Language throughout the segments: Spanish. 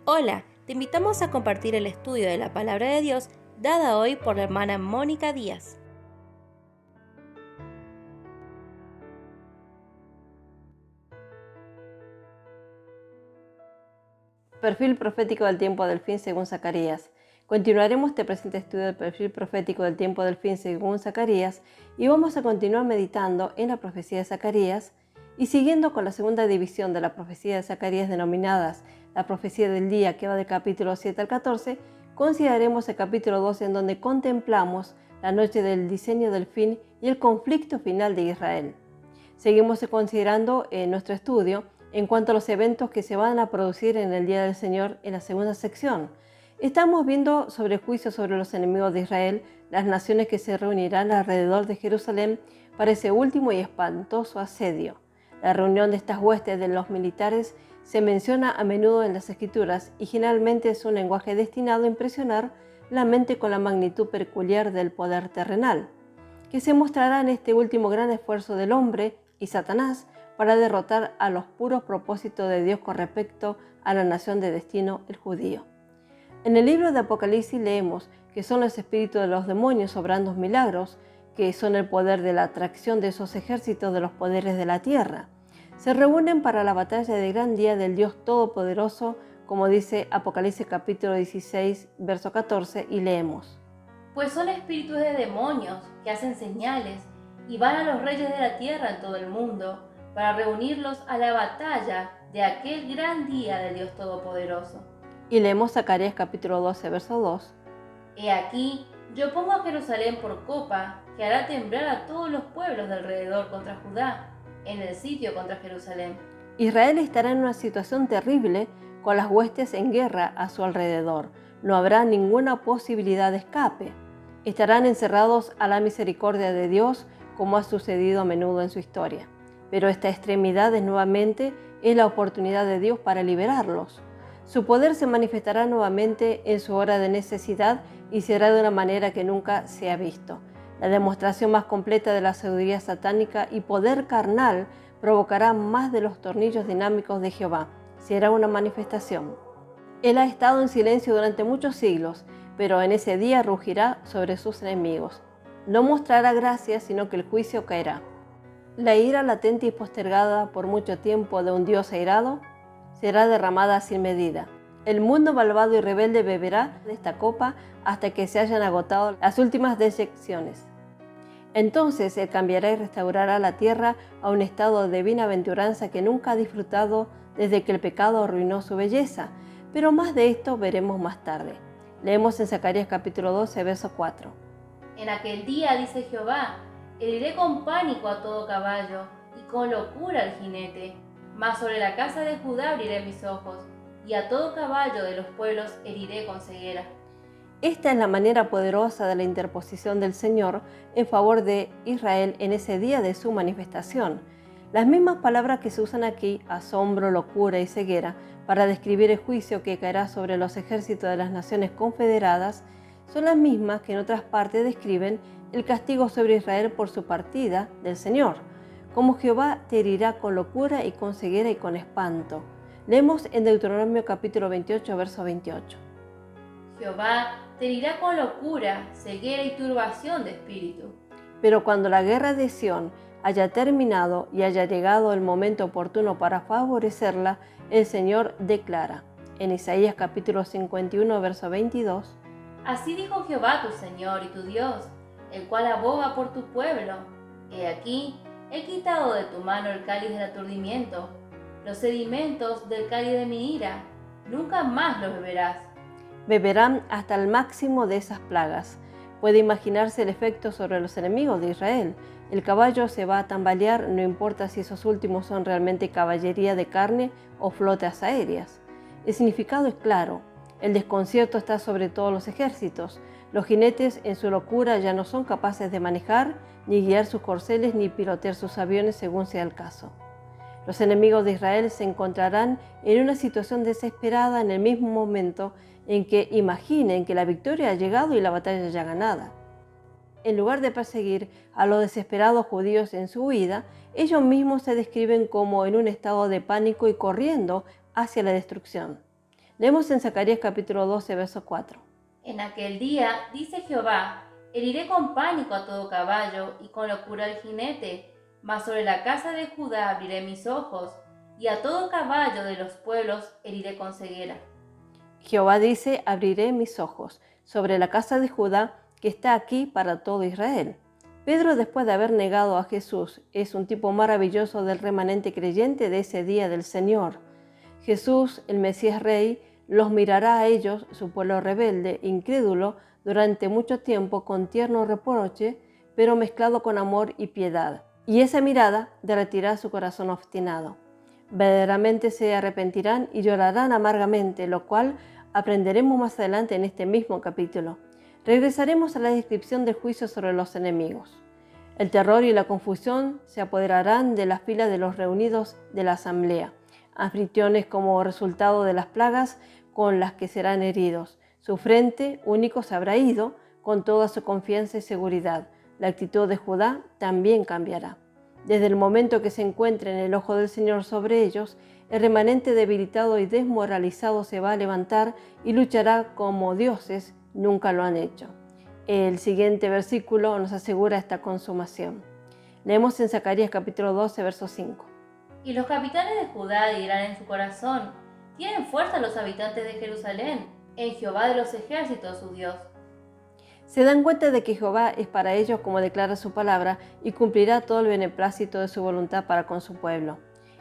Hola, te invitamos a compartir el estudio de la Palabra de Dios dada hoy por la hermana Mónica Díaz. Perfil profético del tiempo del fin según Zacarías. Continuaremos este presente estudio del perfil profético del tiempo del fin según Zacarías y vamos a continuar meditando en la profecía de Zacarías y siguiendo con la segunda división de la profecía de Zacarías denominadas la profecía del día, que va del capítulo 7 al 14, consideraremos el capítulo 12 en donde contemplamos la noche del diseño del fin y el conflicto final de Israel. Seguimos considerando en nuestro estudio en cuanto a los eventos que se van a producir en el Día del Señor en la segunda sección. Estamos viendo sobre el juicio sobre los enemigos de Israel, las naciones que se reunirán alrededor de Jerusalén para ese último y espantoso asedio. La reunión de estas huestes de los militares se menciona a menudo en las Escrituras y generalmente es un lenguaje destinado a impresionar la mente con la magnitud peculiar del poder terrenal, que se mostrará en este último gran esfuerzo del hombre y Satanás para derrotar a los puros propósitos de Dios con respecto a la nación de destino, el judío. En el libro de Apocalipsis leemos que son los espíritus de los demonios obrando milagros, que son el poder de la atracción de esos ejércitos de los poderes de la tierra. Se reúnen para la batalla del gran día del Dios Todopoderoso, como dice Apocalipsis capítulo 16, verso 14, y leemos: Pues son espíritus de demonios que hacen señales y van a los reyes de la tierra en todo el mundo para reunirlos a la batalla de aquel gran día del Dios Todopoderoso. Y leemos Zacarías capítulo 12, verso 2. He aquí, yo pongo a Jerusalén por copa, que hará temblar a todos los pueblos de alrededor contra Judá, en el sitio contra Jerusalén. Israel estará en una situación terrible con las huestes en guerra a su alrededor. No habrá ninguna posibilidad de escape. Estarán encerrados a la misericordia de Dios, como ha sucedido a menudo en su historia. Pero esta extremidad nuevamente es la oportunidad de Dios para liberarlos. Su poder se manifestará nuevamente en su hora de necesidad y será de una manera que nunca se ha visto. La demostración más completa de la sabiduría satánica y poder carnal provocará más de los tornillos dinámicos de Jehová. Será una manifestación. Él ha estado en silencio durante muchos siglos, pero en ese día rugirá sobre sus enemigos. No mostrará gracia, sino que el juicio caerá. La ira latente y postergada por mucho tiempo de un Dios airado será derramada sin medida. El mundo malvado y rebelde beberá de esta copa hasta que se hayan agotado las últimas decepciones. Entonces Él cambiará y restaurará la tierra a un estado de bienaventuranza que nunca ha disfrutado desde que el pecado arruinó su belleza. Pero más de esto veremos más tarde. Leemos en Zacarías capítulo 12, verso 4. En aquel día, dice Jehová, heriré con pánico a todo caballo y con locura al jinete, mas sobre la casa de Judá abriré mis ojos, y a todo caballo de los pueblos heriré con ceguera. Esta es la manera poderosa de la interposición del Señor en favor de Israel en ese día de su manifestación. Las mismas palabras que se usan aquí, asombro, locura y ceguera, para describir el juicio que caerá sobre los ejércitos de las naciones confederadas, son las mismas que en otras partes describen el castigo sobre Israel por su partida del Señor, como Jehová te herirá con locura y con ceguera y con espanto. Leemos en Deuteronomio capítulo 28, verso 28. Jehová te herirá con locura, ceguera y turbación de espíritu. Pero cuando la guerra de Sión haya terminado y haya llegado el momento oportuno para favorecerla, el Señor declara, en Isaías capítulo 51, verso 22, Así dijo Jehová tu Señor y tu Dios, el cual aboga por tu pueblo. He aquí, he quitado de tu mano el cáliz del aturdimiento, los sedimentos del cáliz de mi ira, nunca más los beberás. beberán hasta el máximo de esas plagas. Puede imaginarse el efecto sobre los enemigos de Israel. El caballo se va a tambalear, no importa si esos últimos son realmente caballería de carne o flotas aéreas. El significado es claro. El desconcierto está sobre todos los ejércitos. Los jinetes en su locura ya no son capaces de manejar, ni guiar sus corceles, ni pilotear sus aviones según sea el caso. Los enemigos de Israel se encontrarán en una situación desesperada en el mismo momento en que imaginen que la victoria ha llegado y la batalla ya ganada. En lugar de perseguir a los desesperados judíos en su huida, ellos mismos se describen como en un estado de pánico y corriendo hacia la destrucción. Leemos en Zacarías capítulo 12, verso 4. En aquel día, dice Jehová, heriré con pánico a todo caballo y con locura al jinete, mas sobre la casa de Judá abriré mis ojos, y a todo caballo de los pueblos heriré con ceguera. Jehová dice, abriré mis ojos sobre la casa de Judá que está aquí para todo Israel. Pedro, después de haber negado a Jesús, es un tipo maravilloso del remanente creyente de ese día del Señor. Jesús, el Mesías Rey, los mirará a ellos, su pueblo rebelde, incrédulo, durante mucho tiempo con tierno reproche, pero mezclado con amor y piedad. Y esa mirada derretirá su corazón obstinado. Verdaderamente se arrepentirán y llorarán amargamente, lo cual aprenderemos más adelante en este mismo capítulo. Regresaremos a la descripción del juicio sobre los enemigos. El terror y la confusión se apoderarán de las filas de los reunidos de la asamblea, anfitriones como resultado de las plagas con las que serán heridos. Su frente único se habrá ido con toda su confianza y seguridad. La actitud de Judá también cambiará. Desde el momento que se encuentre en el ojo del Señor sobre ellos, el remanente debilitado y desmoralizado se va a levantar y luchará como dioses nunca lo han hecho. El siguiente versículo nos asegura esta consumación. Leemos en Zacarías capítulo 12, verso 5. Y los capitanes de Judá dirán en su corazón, tienen fuerza los habitantes de Jerusalén, en Jehová de los ejércitos su Dios. Se dan cuenta de que Jehová es para ellos como declara su palabra y cumplirá todo el beneplácito de su voluntad para con su pueblo.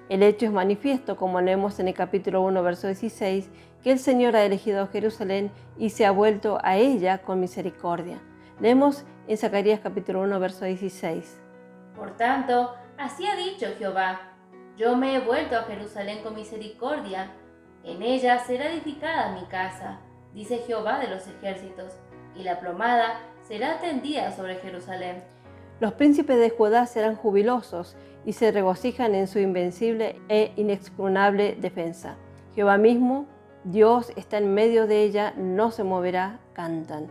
El hecho es manifiesto, como leemos en el capítulo 1, verso 16, que el Señor ha elegido a Jerusalén y se ha vuelto a ella con misericordia. Leemos en Zacarías capítulo 1, verso 16. Por tanto, así ha dicho Jehová, yo me he vuelto a Jerusalén con misericordia, en ella será edificada mi casa, dice Jehová de los ejércitos, y la plomada será tendida sobre Jerusalén. Los príncipes de Judá serán jubilosos y se regocijan en su invencible e inexpugnable defensa. Jehová mismo, Dios, está en medio de ella, no se moverá, cantan.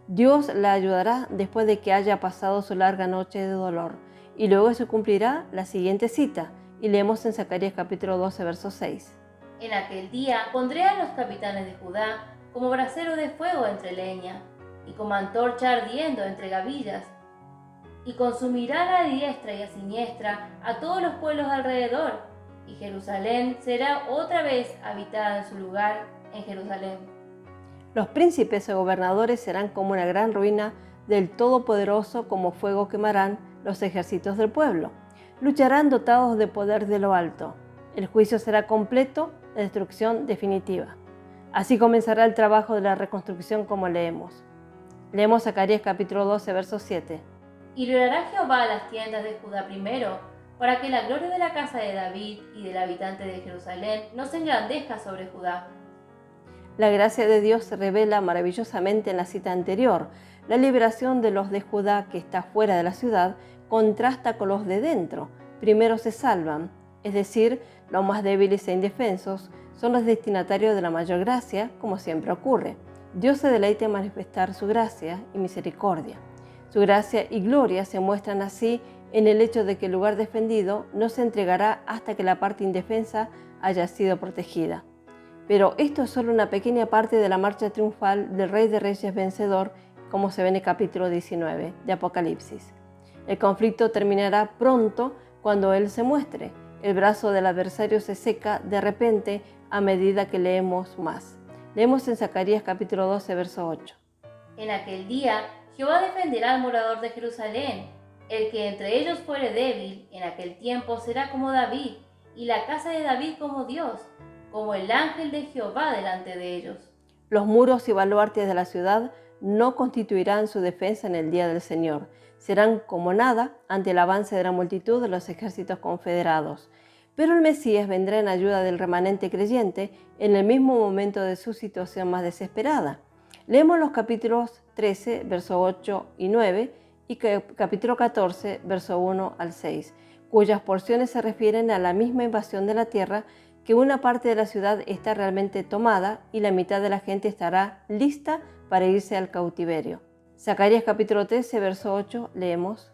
Dios la ayudará después de que haya pasado su larga noche de dolor. Y luego se cumplirá la siguiente cita, y leemos en Zacarías capítulo 12, verso 6. En aquel día pondré a los capitanes de Judá como brasero de fuego entre leña, y como antorcha ardiendo entre gavillas, y consumirá a diestra y a siniestra a todos los pueblos alrededor, y Jerusalén será otra vez habitada en su lugar en Jerusalén. Los príncipes o gobernadores serán como una gran ruina del Todopoderoso, como fuego quemarán los ejércitos del pueblo. Lucharán dotados de poder de lo alto. El juicio será completo, la destrucción definitiva. Así comenzará el trabajo de la reconstrucción como leemos. Leemos Zacarías capítulo 12, verso 7. Y librará Jehová las tiendas de Judá primero, para que la gloria de la casa de David y del habitante de Jerusalén no se engrandezca sobre Judá. La gracia de Dios se revela maravillosamente en la cita anterior. La liberación de los de Judá que está fuera de la ciudad contrasta con los de dentro. Primero se salvan, es decir, los más débiles e indefensos son los destinatarios de la mayor gracia, como siempre ocurre. Dios se deleita en manifestar su gracia y misericordia. Su gracia y gloria se muestran así en el hecho de que el lugar defendido no se entregará hasta que la parte indefensa haya sido protegida. Pero esto es solo una pequeña parte de la marcha triunfal del Rey de Reyes vencedor, como se ve en el capítulo 19 de Apocalipsis. El conflicto terminará pronto cuando Él se muestre. El brazo del adversario se seca de repente a medida que leemos más. Leemos en Zacarías capítulo 12, verso 8. En aquel día Jehová defenderá al morador de Jerusalén. El que entre ellos fuere débil, en aquel tiempo será como David, y la casa de David como Dios, como el ángel de Jehová delante de ellos. Los muros y baluartes de la ciudad no constituirán su defensa en el día del Señor. Serán como nada ante el avance de la multitud de los ejércitos confederados. Pero el Mesías vendrá en ayuda del remanente creyente en el mismo momento de su situación más desesperada. Leemos los capítulos 13, verso 8 y 9 y capítulo 14, verso 1 al 6, cuyas porciones se refieren a la misma invasión de la tierra, que una parte de la ciudad está realmente tomada y la mitad de la gente estará lista para irse al cautiverio. Zacarías capítulo 13, verso 8, leemos.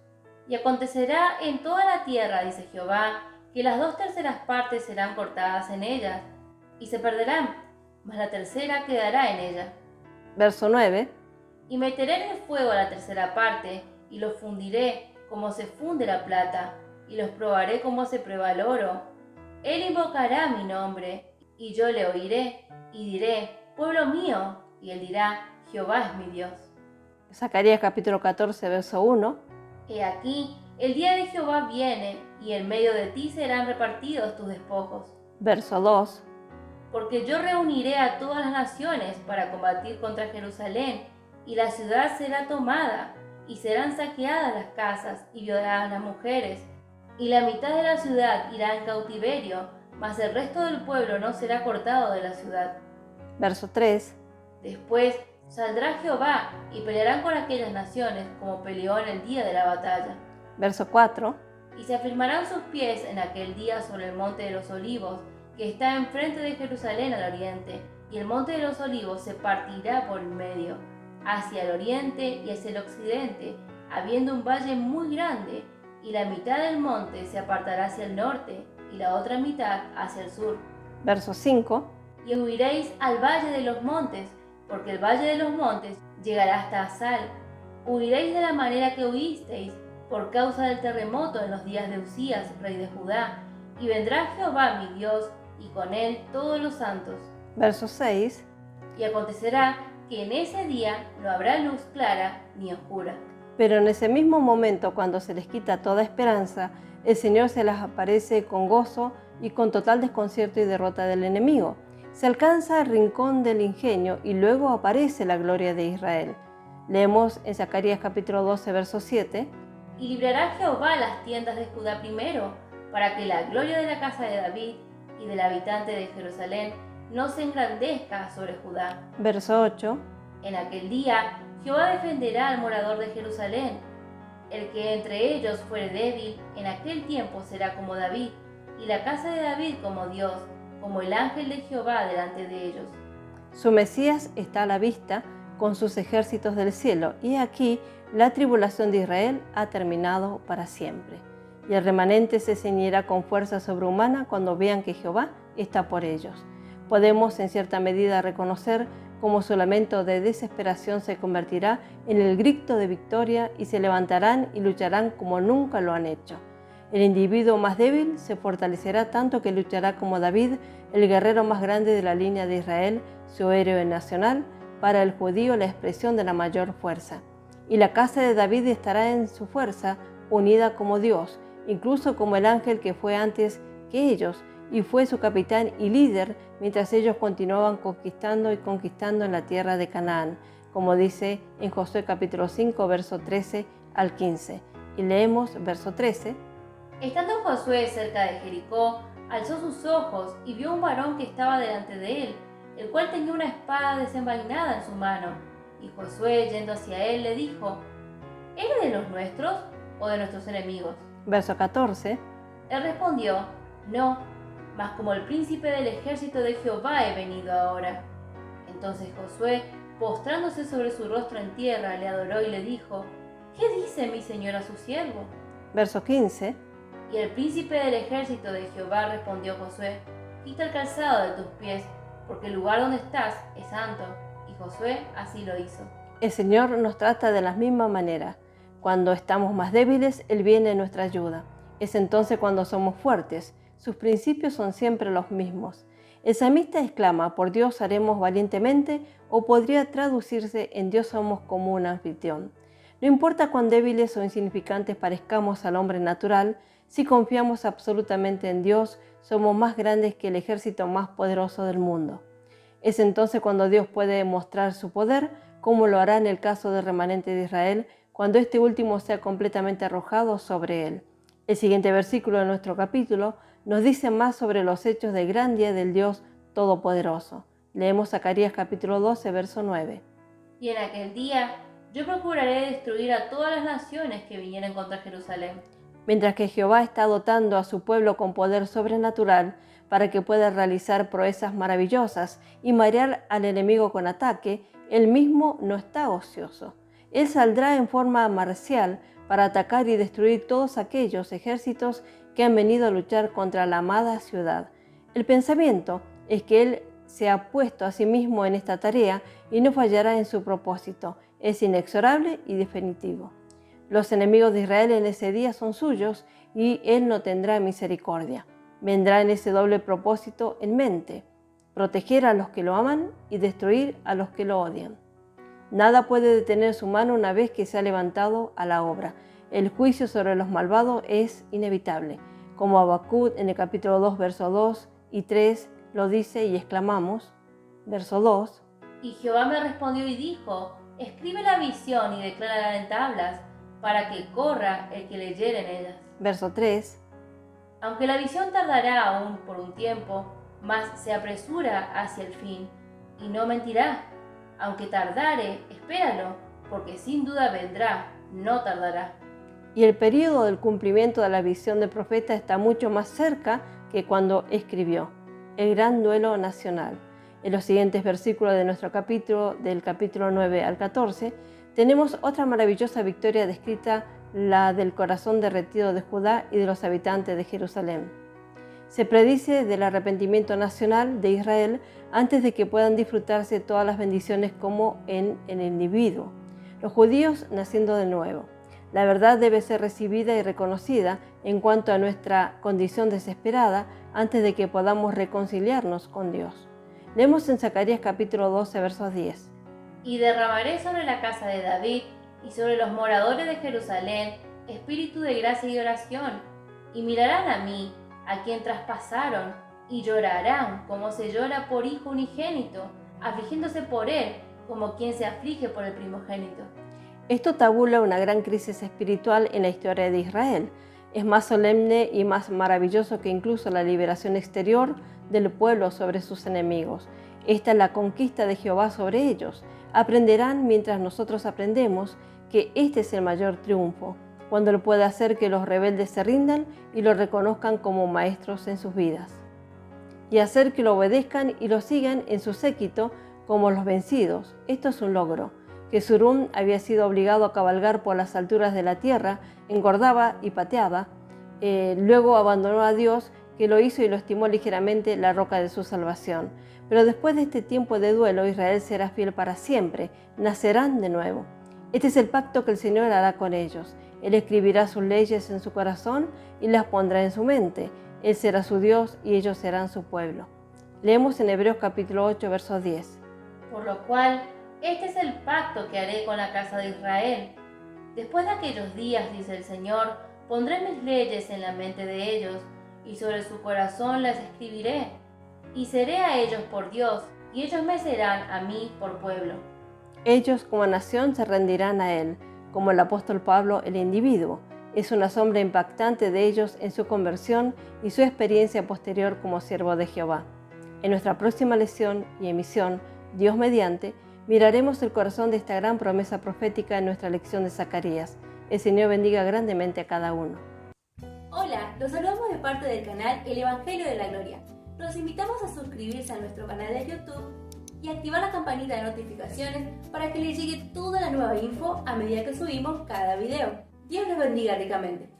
Y acontecerá en toda la tierra, dice Jehová, que las 2/3 partes serán cortadas en ellas, y se perderán, mas la tercera quedará en ella. Verso 9. Y meteré en el fuego la tercera parte, y los fundiré como se funde la plata, y los probaré como se prueba el oro. Él invocará mi nombre, y yo le oiré, y diré, pueblo mío, y él dirá, Jehová es mi Dios. Zacarías capítulo 14, verso 1. He aquí, el día de Jehová viene, y en medio de ti serán repartidos tus despojos. Verso 2. Porque yo reuniré a todas las naciones para combatir contra Jerusalén, y la ciudad será tomada, y serán saqueadas las casas y violadas las mujeres, y la mitad de la ciudad irá en cautiverio, mas el resto del pueblo no será cortado de la ciudad. Verso 3. Después saldrá Jehová y pelearán con aquellas naciones como peleó en el día de la batalla. Verso 4. Y se afirmarán sus pies en aquel día sobre el monte de los olivos, que está enfrente de Jerusalén al oriente, y el monte de los olivos se partirá por el medio, hacia el oriente y hacia el occidente, habiendo un valle muy grande, y la mitad del monte se apartará hacia el norte, y la otra mitad hacia el sur. Verso 5. Y huiréis al valle de los montes, porque el valle de los montes llegará hasta Asal. Huiréis de la manera que huisteis, por causa del terremoto en los días de Usías, rey de Judá, y vendrá Jehová mi Dios, y con él todos los santos. Verso 6. Y acontecerá que en ese día no habrá luz clara ni oscura. Pero en ese mismo momento, cuando se les quita toda esperanza, el Señor se les aparece con gozo y con total desconcierto y derrota del enemigo. Se alcanza el rincón del ingenio y luego aparece la gloria de Israel. Leemos en Zacarías capítulo 12, verso 7. Y librará Jehová las tiendas de Judá primero, para que la gloria de la casa de David y del habitante de Jerusalén no se engrandezca sobre Judá. Verso 8. En aquel día Jehová defenderá al morador de Jerusalén. El que entre ellos fuere débil, en aquel tiempo será como David, y la casa de David como Dios, como el ángel de Jehová delante de ellos. Su Mesías está a la vista con sus ejércitos del cielo, y aquí la tribulación de Israel ha terminado para siempre. Y el remanente se ceñirá con fuerza sobrehumana cuando vean que Jehová está por ellos. Podemos en cierta medida reconocer cómo su lamento de desesperación se convertirá en el grito de victoria y se levantarán y lucharán como nunca lo han hecho. El individuo más débil se fortalecerá tanto que luchará como David, el guerrero más grande de la línea de Israel, su héroe nacional, para el judío la expresión de la mayor fuerza. Y la casa de David estará en su fuerza unida como Dios, incluso como el ángel que fue antes que ellos, y fue su capitán y líder mientras ellos continuaban conquistando y conquistando en la tierra de Canaán, como dice en Josué capítulo 5, verso 13 al 15. Y leemos verso 13. Estando Josué cerca de Jericó, alzó sus ojos y vio un varón que estaba delante de él, el cual tenía una espada desenvainada en su mano. Y Josué, yendo hacia él, le dijo, ¿eres de los nuestros o de nuestros enemigos? Verso 14. Él respondió, no, mas como el príncipe del ejército de Jehová he venido ahora. Entonces Josué, postrándose sobre su rostro en tierra, le adoró y le dijo, ¿qué dice mi señor a su siervo? Verso 15. Y el príncipe del ejército de Jehová respondió a Josué, quita el calzado de tus pies, porque el lugar donde estás es santo. Y Josué así lo hizo. El Señor nos trata de la misma manera. Cuando estamos más débiles, Él viene en nuestra ayuda. Es entonces cuando somos fuertes. Sus principios son siempre los mismos. El salmista exclama, por Dios haremos valientemente, o podría traducirse en Dios somos como un anfitrión. No importa cuán débiles o insignificantes parezcamos al hombre natural, si confiamos absolutamente en Dios, somos más grandes que el ejército más poderoso del mundo. Es entonces cuando Dios puede mostrar su poder, como lo hará en el caso del remanente de Israel, cuando este último sea completamente arrojado sobre él. El siguiente versículo de nuestro capítulo nos dice más sobre los hechos del gran día del Dios Todopoderoso. Leemos Zacarías capítulo 12, verso 9. Y en aquel día yo procuraré destruir a todas las naciones que vinieren contra Jerusalén. Mientras que Jehová está dotando a su pueblo con poder sobrenatural para que pueda realizar proezas maravillosas y marear al enemigo con ataque, él mismo no está ocioso. Él saldrá en forma marcial para atacar y destruir todos aquellos ejércitos que han venido a luchar contra la amada ciudad. El pensamiento es que Él se ha puesto a sí mismo en esta tarea y no fallará en su propósito. Es inexorable y definitivo. Los enemigos de Israel en ese día son suyos y Él no tendrá misericordia. Vendrá en ese doble propósito en mente: proteger a los que lo aman y destruir a los que lo odian. Nada puede detener su mano una vez que se ha levantado a la obra. El juicio sobre los malvados es inevitable, como Habacuc en el capítulo 2, versos 2 y 3 lo dice y exclamamos. Verso 2. Y Jehová me respondió y dijo: escribe la visión y declárala en tablas, para que corra el que leyere en ellas. Verso 3. Aunque la visión tardará aún por un tiempo, mas se apresura hacia el fin, y no mentirá. Aunque tardare, espéralo, porque sin duda vendrá, no tardará. Y el período del cumplimiento de la visión del profeta está mucho más cerca que cuando escribió. El gran duelo nacional. En los siguientes versículos de nuestro capítulo, del capítulo 9 al 14, tenemos otra maravillosa victoria descrita, la del corazón derretido de Judá y de los habitantes de Jerusalén. Se predice del arrepentimiento nacional de Israel antes de que puedan disfrutarse todas las bendiciones como en el individuo. Los judíos naciendo de nuevo. La verdad debe ser recibida y reconocida en cuanto a nuestra condición desesperada antes de que podamos reconciliarnos con Dios. Leemos en Zacarías capítulo 12, versos 10. Y derramaré sobre la casa de David y sobre los moradores de Jerusalén espíritu de gracia y oración, y mirarán a mí, a quien traspasaron, y llorarán como se llora por hijo unigénito, afligiéndose por él como quien se aflige por el primogénito. Esto tabula una gran crisis espiritual en la historia de Israel. Es más solemne y más maravilloso que incluso la liberación exterior del pueblo sobre sus enemigos. Esta es la conquista de Jehová sobre ellos. Aprenderán mientras nosotros aprendemos que este es el mayor triunfo, cuando Él puede hacer que los rebeldes se rindan y lo reconozcan como maestros en sus vidas, y hacer que lo obedezcan y lo sigan en su séquito como los vencidos. Esto es un logro. Jesurún había sido obligado a cabalgar por las alturas de la tierra, engordaba y pateaba, luego abandonó a Dios, que lo hizo y lo estimó ligeramente la roca de su salvación. Pero después de este tiempo de duelo, Israel será fiel para siempre, nacerán de nuevo. Este es el pacto que el Señor hará con ellos. Él escribirá sus leyes en su corazón y las pondrá en su mente. Él será su Dios y ellos serán su pueblo. Leemos en Hebreos capítulo 8, verso 10. Por lo cual, este es el pacto que haré con la casa de Israel. Después de aquellos días, dice el Señor, pondré mis leyes en la mente de ellos, y sobre su corazón las escribiré. Y seré a ellos por Dios, y ellos me serán a mí por pueblo. Ellos como nación se rendirán a Él, como el apóstol Pablo, el individuo. Es una sombra impactante de ellos en su conversión y su experiencia posterior como siervo de Jehová. En nuestra próxima lección y emisión, Dios mediante, miraremos el corazón de esta gran promesa profética en nuestra lección de Zacarías. El Señor bendiga grandemente a cada uno. Hola, los saludamos de parte del canal El Evangelio de la Gloria. Los invitamos a suscribirse a nuestro canal de YouTube y activar la campanita de notificaciones para que les llegue toda la nueva info a medida que subimos cada video. Dios les bendiga ricamente.